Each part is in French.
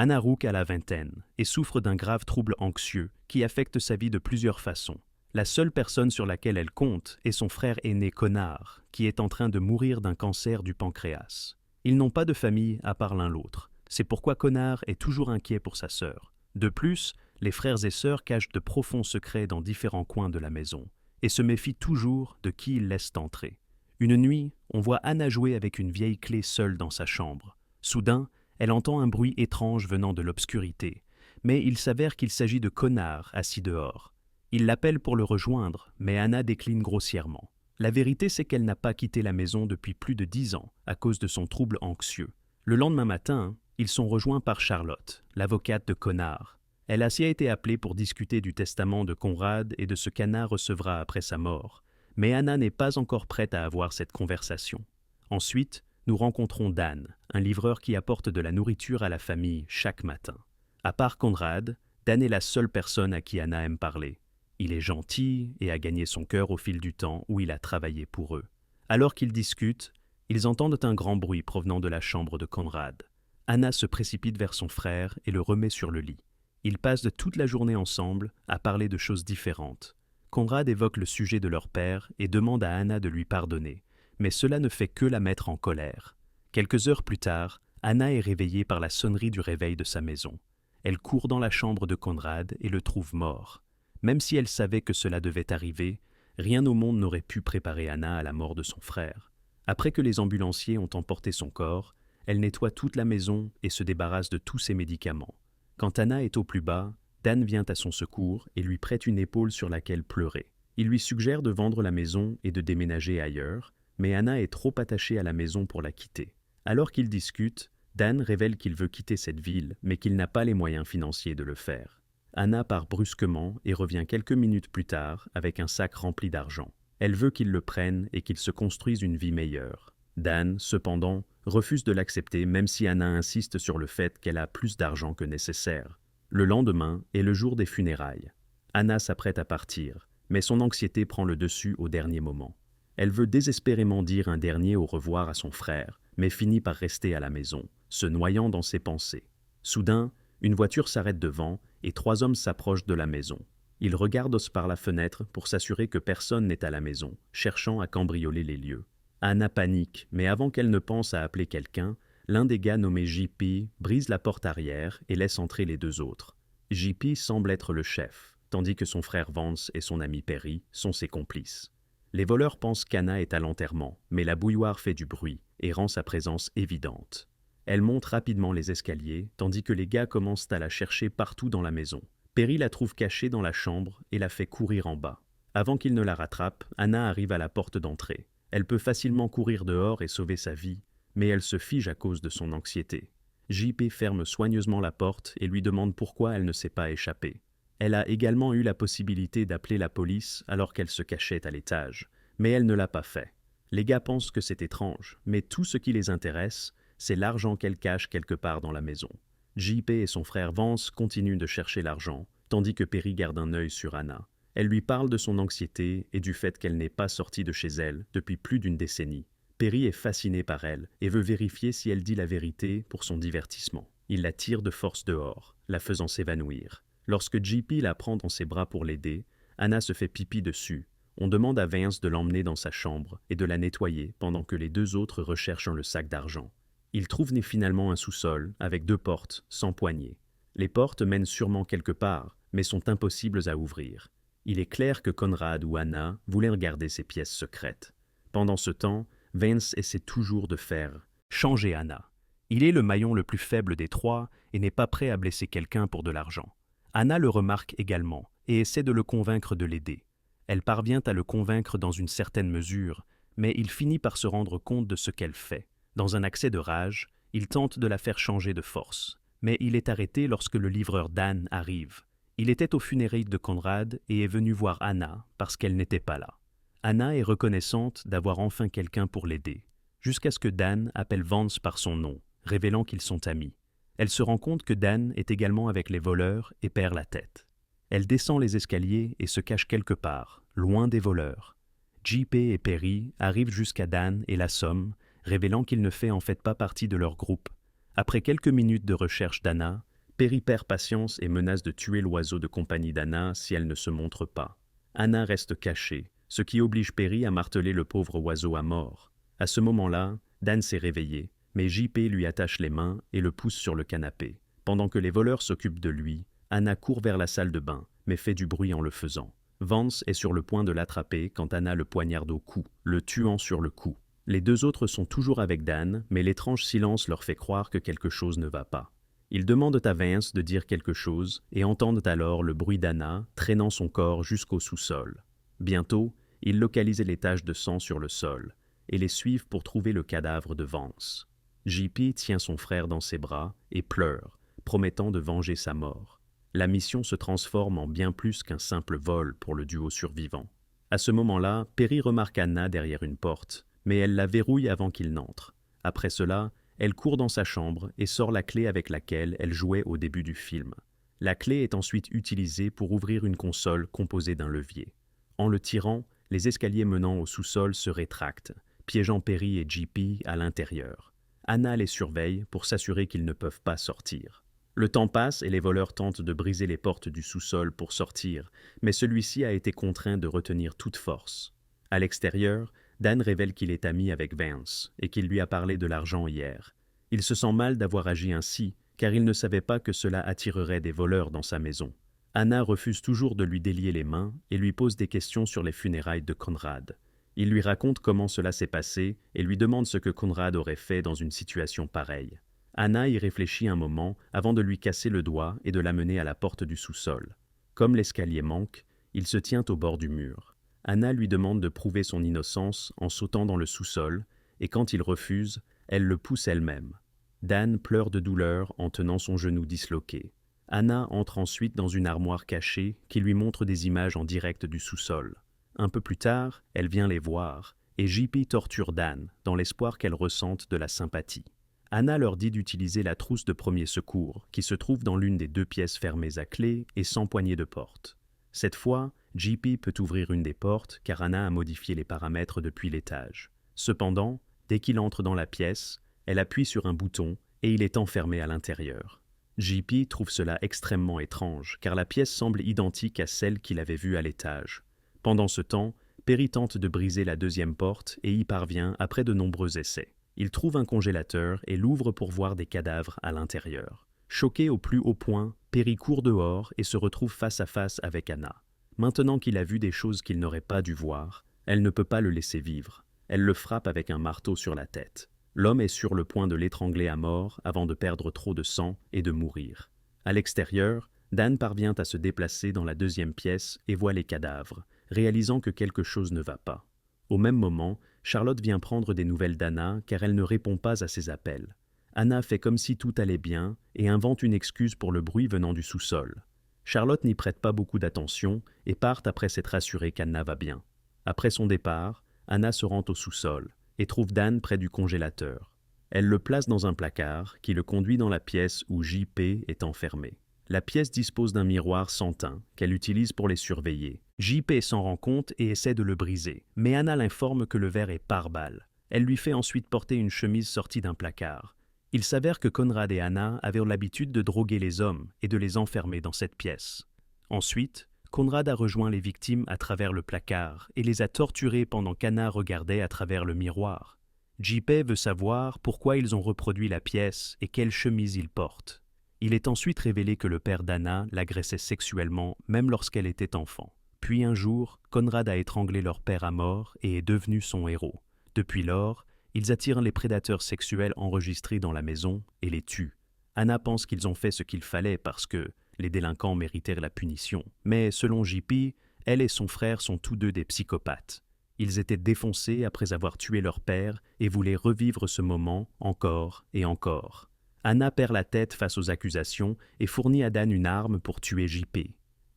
Anna Rook a la vingtaine et souffre d'un grave trouble anxieux qui affecte sa vie de plusieurs façons. La seule personne sur laquelle elle compte est son frère aîné Connor, qui est en train de mourir d'un cancer du pancréas. Ils n'ont pas de famille à part l'un l'autre. C'est pourquoi Connor est toujours inquiet pour sa sœur. De plus, les frères et sœurs cachent de profonds secrets dans différents coins de la maison et se méfient toujours de qui ils laissent entrer. Une nuit, on voit Anna jouer avec une vieille clé seule dans sa chambre. Soudain, elle entend un bruit étrange venant de l'obscurité, mais il s'avère qu'il s'agit de Connor assis dehors. Il l'appelle pour le rejoindre, mais Anna décline grossièrement. La vérité, c'est qu'elle n'a pas quitté la maison depuis plus de 10 ans à cause de son trouble anxieux. Le lendemain matin, ils sont rejoints par Charlotte, l'avocate de Connor. Elle a aussi été appelée pour discuter du testament de Conrad et de ce qu'Anna recevra après sa mort. Mais Anna n'est pas encore prête à avoir cette conversation. Ensuite, nous rencontrons Dan, un livreur qui apporte de la nourriture à la famille chaque matin. À part Conrad, Dan est la seule personne à qui Anna aime parler. Il est gentil et a gagné son cœur au fil du temps où il a travaillé pour eux. Alors qu'ils discutent, ils entendent un grand bruit provenant de la chambre de Conrad. Anna se précipite vers son frère et le remet sur le lit. Ils passent de toute la journée ensemble à parler de choses différentes. Conrad évoque le sujet de leur père et demande à Anna de lui pardonner, mais cela ne fait que la mettre en colère. Quelques heures plus tard, Anna est réveillée par la sonnerie du réveil de sa maison. Elle court dans la chambre de Conrad et le trouve mort. Même si elle savait que cela devait arriver, rien au monde n'aurait pu préparer Anna à la mort de son frère. Après que les ambulanciers ont emporté son corps, elle nettoie toute la maison et se débarrasse de tous ses médicaments. Quand Anna est au plus bas, Dan vient à son secours et lui prête une épaule sur laquelle pleurer. Il lui suggère de vendre la maison et de déménager ailleurs, mais Anna est trop attachée à la maison pour la quitter. Alors qu'ils discutent, Dan révèle qu'il veut quitter cette ville, mais qu'il n'a pas les moyens financiers de le faire. Anna part brusquement et revient quelques minutes plus tard avec un sac rempli d'argent. Elle veut qu'il le prenne et qu'il se construise une vie meilleure. Dan, cependant, refuse de l'accepter même si Anna insiste sur le fait qu'elle a plus d'argent que nécessaire. Le lendemain est le jour des funérailles. Anna s'apprête à partir, mais son anxiété prend le dessus au dernier moment. Elle veut désespérément dire un dernier au revoir à son frère, mais finit par rester à la maison, se noyant dans ses pensées. Soudain, une voiture s'arrête devant et 3 hommes s'approchent de la maison. Ils regardent par la fenêtre pour s'assurer que personne n'est à la maison, cherchant à cambrioler les lieux. Anna panique, mais avant qu'elle ne pense à appeler quelqu'un, l'un des gars nommé JP brise la porte arrière et laisse entrer les 2 autres. JP semble être le chef, tandis que son frère Vance et son ami Perry sont ses complices. Les voleurs pensent qu'Anna est à l'enterrement, mais la bouilloire fait du bruit et rend sa présence évidente. Elle monte rapidement les escaliers, tandis que les gars commencent à la chercher partout dans la maison. Perry la trouve cachée dans la chambre et la fait courir en bas. Avant qu'il ne la rattrape, Anna arrive à la porte d'entrée. Elle peut facilement courir dehors et sauver sa vie, mais elle se fige à cause de son anxiété. JP ferme soigneusement la porte et lui demande pourquoi elle ne s'est pas échappée. Elle a également eu la possibilité d'appeler la police alors qu'elle se cachait à l'étage, mais elle ne l'a pas fait. Les gars pensent que c'est étrange, mais tout ce qui les intéresse, c'est l'argent qu'elle cache quelque part dans la maison. JP et son frère Vance continuent de chercher l'argent, tandis que Perry garde un œil sur Anna. Elle lui parle de son anxiété et du fait qu'elle n'est pas sortie de chez elle depuis plus d'1 décennie. Perry est fasciné par elle et veut vérifier si elle dit la vérité pour son divertissement. Il la tire de force dehors, la faisant s'évanouir. Lorsque JP la prend dans ses bras pour l'aider, Anna se fait pipi dessus. On demande à Vince de l'emmener dans sa chambre et de la nettoyer pendant que les 2 autres recherchent le sac d'argent. Ils trouvent finalement un sous-sol avec 2 portes sans poignée. Les portes mènent sûrement quelque part, mais sont impossibles à ouvrir. Il est clair que Conrad ou Anna voulaient regarder ces pièces secrètes. Pendant ce temps, Vince essaie toujours de faire changer Anna. Il est le maillon le plus faible des 3 et n'est pas prêt à blesser quelqu'un pour de l'argent. Anna le remarque également et essaie de le convaincre de l'aider. Elle parvient à le convaincre dans une certaine mesure, mais il finit par se rendre compte de ce qu'elle fait. Dans un accès de rage, il tente de la faire changer de force, mais il est arrêté lorsque le livreur Dan arrive. Il était aux funérailles de Conrad et est venu voir Anna parce qu'elle n'était pas là. Anna est reconnaissante d'avoir enfin quelqu'un pour l'aider, jusqu'à ce que Dan appelle Vance par son nom, révélant qu'ils sont amis. Elle se rend compte que Dan est également avec les voleurs et perd la tête. Elle descend les escaliers et se cache quelque part, loin des voleurs. JP et Perry arrivent jusqu'à Dan et l'assomment, révélant qu'il ne fait en fait pas partie de leur groupe. Après quelques minutes de recherche d'Anna, Perry perd patience et menace de tuer l'oiseau de compagnie d'Anna si elle ne se montre pas. Anna reste cachée, ce qui oblige Perry à marteler le pauvre oiseau à mort. À ce moment-là, Dan s'est réveillé, mais JP lui attache les mains et le pousse sur le canapé. Pendant que les voleurs s'occupent de lui, Anna court vers la salle de bain, mais fait du bruit en le faisant. Vance est sur le point de l'attraper quand Anna le poignarde au cou, le tuant sur le coup. Les deux autres sont toujours avec Dan, mais l'étrange silence leur fait croire que quelque chose ne va pas. Ils demandent à Vance de dire quelque chose et entendent alors le bruit d'Anna traînant son corps jusqu'au sous-sol. Bientôt, ils localisent les taches de sang sur le sol et les suivent pour trouver le cadavre de Vance. JP tient son frère dans ses bras et pleure, promettant de venger sa mort. La mission se transforme en bien plus qu'un simple vol pour le duo survivant. À ce moment-là, Perry remarque Anna derrière une porte, mais elle la verrouille avant qu'il n'entre. Après cela, elle court dans sa chambre et sort la clé avec laquelle elle jouait au début du film. La clé est ensuite utilisée pour ouvrir une console composée d'un levier. En le tirant, les escaliers menant au sous-sol se rétractent, piégeant Perry et JP à l'intérieur. Anna les surveille pour s'assurer qu'ils ne peuvent pas sortir. Le temps passe et les voleurs tentent de briser les portes du sous-sol pour sortir, mais celui-ci a été contraint de retenir toute force. À l'extérieur, Dan révèle qu'il est ami avec Vance et qu'il lui a parlé de l'argent hier. Il se sent mal d'avoir agi ainsi, car il ne savait pas que cela attirerait des voleurs dans sa maison. Anna refuse toujours de lui délier les mains et lui pose des questions sur les funérailles de Conrad. Il lui raconte comment cela s'est passé et lui demande ce que Conrad aurait fait dans une situation pareille. Anna y réfléchit un moment avant de lui casser le doigt et de l'amener à la porte du sous-sol. Comme l'escalier manque, il se tient au bord du mur. Anna lui demande de prouver son innocence en sautant dans le sous-sol, et quand il refuse, elle le pousse elle-même. Dan pleure de douleur en tenant son genou disloqué. Anna entre ensuite dans une armoire cachée qui lui montre des images en direct du sous-sol. Un peu plus tard, elle vient les voir, et JP torture Dan dans l'espoir qu'elle ressente de la sympathie. Anna leur dit d'utiliser la trousse de premier secours qui se trouve dans l'une des deux pièces fermées à clé et sans poignée de porte. Cette fois, JP peut ouvrir une des portes car Anna a modifié les paramètres depuis l'étage. Cependant, dès qu'il entre dans la pièce, elle appuie sur un bouton et il est enfermé à l'intérieur. JP trouve cela extrêmement étrange car la pièce semble identique à celle qu'il avait vue à l'étage. Pendant ce temps, Perry tente de briser la deuxième porte et y parvient après de nombreux essais. Il trouve un congélateur et l'ouvre pour voir des cadavres à l'intérieur. Choqué au plus haut point, Perry court dehors et se retrouve face à face avec Anna. Maintenant qu'il a vu des choses qu'il n'aurait pas dû voir, elle ne peut pas le laisser vivre. Elle le frappe avec un marteau sur la tête. L'homme est sur le point de l'étrangler à mort avant de perdre trop de sang et de mourir. À l'extérieur, Dan parvient à se déplacer dans la deuxième pièce et voit les cadavres, réalisant que quelque chose ne va pas. Au même moment, Charlotte vient prendre des nouvelles d'Anna car elle ne répond pas à ses appels. Anna fait comme si tout allait bien et invente une excuse pour le bruit venant du sous-sol. Charlotte n'y prête pas beaucoup d'attention et part après s'être assurée qu'Anna va bien. Après son départ, Anna se rend au sous-sol et trouve Dan près du congélateur. Elle le place dans un placard qui le conduit dans la pièce où JP est enfermé. La pièce dispose d'un miroir sans teint qu'elle utilise pour les surveiller. JP s'en rend compte et essaie de le briser, mais Anna l'informe que le verre est pare-balles. Elle lui fait ensuite porter une chemise sortie d'un placard. Il s'avère que Conrad et Anna avaient l'habitude de droguer les hommes et de les enfermer dans cette pièce. Ensuite, Conrad a rejoint les victimes à travers le placard et les a torturées pendant qu'Anna regardait à travers le miroir. JP veut savoir pourquoi ils ont reproduit la pièce et quelle chemise ils portent. Il est ensuite révélé que le père d'Anna l'agressait sexuellement même lorsqu'elle était enfant. Puis un jour, Conrad a étranglé leur père à mort et est devenu son héros. Depuis lors, ils attirent les prédateurs sexuels enregistrés dans la maison et les tuent. Anna pense qu'ils ont fait ce qu'il fallait parce que les délinquants méritèrent la punition. Mais selon JP, elle et son frère sont tous deux des psychopathes. Ils étaient défoncés après avoir tué leur père et voulaient revivre ce moment encore et encore. Anna perd la tête face aux accusations et fournit à Dan une arme pour tuer JP.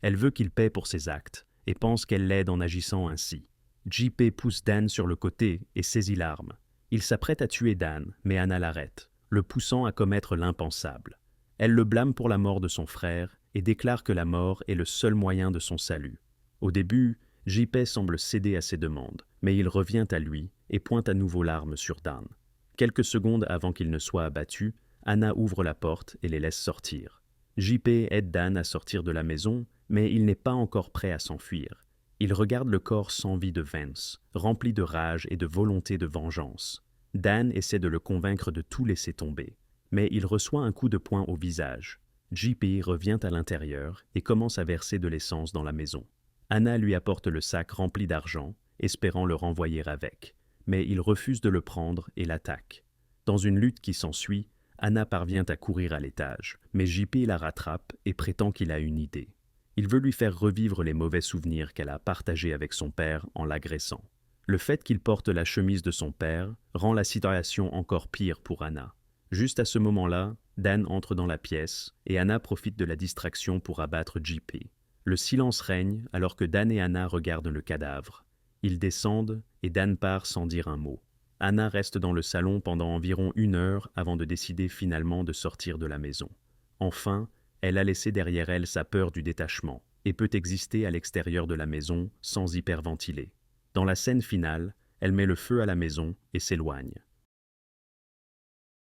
Elle veut qu'il paie pour ses actes et pense qu'elle l'aide en agissant ainsi. JP pousse Dan sur le côté et saisit l'arme. Il s'apprête à tuer Dan, mais Anna l'arrête, le poussant à commettre l'impensable. Elle le blâme pour la mort de son frère et déclare que la mort est le seul moyen de son salut. Au début, JP semble céder à ses demandes, mais il revient à lui et pointe à nouveau l'arme sur Dan. Quelques secondes avant qu'il ne soit abattu, Anna ouvre la porte et les laisse sortir. JP aide Dan à sortir de la maison, mais il n'est pas encore prêt à s'enfuir. Il regarde le corps sans vie de Vance, rempli de rage et de volonté de vengeance. Dan essaie de le convaincre de tout laisser tomber, mais il reçoit un coup de poing au visage. JP revient à l'intérieur et commence à verser de l'essence dans la maison. Anna lui apporte le sac rempli d'argent, espérant le renvoyer avec, mais il refuse de le prendre et l'attaque. Dans une lutte qui s'ensuit, Anna parvient à courir à l'étage, mais JP la rattrape et prétend qu'il a une idée. Il veut lui faire revivre les mauvais souvenirs qu'elle a partagés avec son père en l'agressant. Le fait qu'il porte la chemise de son père rend la situation encore pire pour Anna. Juste à ce moment-là, Dan entre dans la pièce et Anna profite de la distraction pour abattre JP. Le silence règne alors que Dan et Anna regardent le cadavre. Ils descendent et Dan part sans dire un mot. Anna reste dans le salon pendant environ 1 heure avant de décider finalement de sortir de la maison. Enfin, elle a laissé derrière elle sa peur du détachement et peut exister à l'extérieur de la maison sans hyperventiler. Dans la scène finale, elle met le feu à la maison et s'éloigne.